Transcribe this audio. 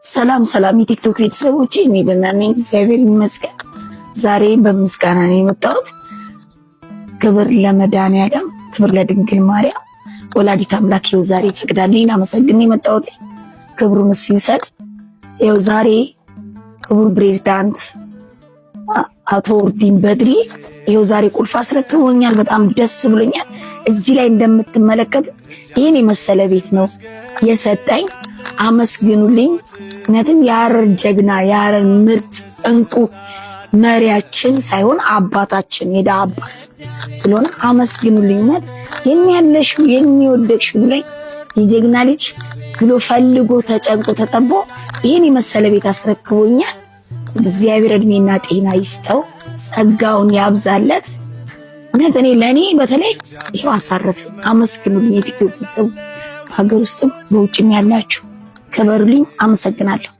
ሰላም ሰላም የቲክቶክ ቤተሰቦቼ፣ እኔ ደህና ነኝ፣ እግዚአብሔር ይመስገን። ዛሬ በምስጋና ነው የመጣሁት። ክብር ለመድኃኒዓለም፣ ክብር ለድንግል ማርያም ወላዲተ አምላክ። ይኸው ዛሬ ፈቅዳልኝ ላመሰግን የመጣሁት፣ ክብሩን እሱ ይውሰድ። ይኸው ዛሬ ክቡር ፕሬዝዳንት አቶ ኦርዲን በድሪ ይኸው ዛሬ ቁልፍ አስረክቦኛል። በጣም ደስ ብሎኛል። እዚህ ላይ እንደምትመለከቱት ይህን የመሰለ ቤት ነው የሰጠኝ። አመስግኑልኝ። እውነትም የሐረር ጀግና የሐረር ምርጥ እንቁ መሪያችን ሳይሆን አባታችን የዳ አባት ስለሆነ አመስግኑልኝ። እውነት የሚያለሽው የሚወደቅሽው ብለኝ የጀግና ልጅ ብሎ ፈልጎ ተጨንቆ ተጠቦ ይህን የመሰለ ቤት አስረክቦኛል። እግዚአብሔር እድሜና ጤና ይስጠው፣ ጸጋውን ያብዛለት። እውነት እኔ ለኔ በተለይ ይሄው አሳረፈ። አመስግኑልኝ። የቲክቶክ ቤተሰቡ ሀገር ውስጥም በውጭም ያላችሁ ክበሩልኝ። አመሰግናለሁ።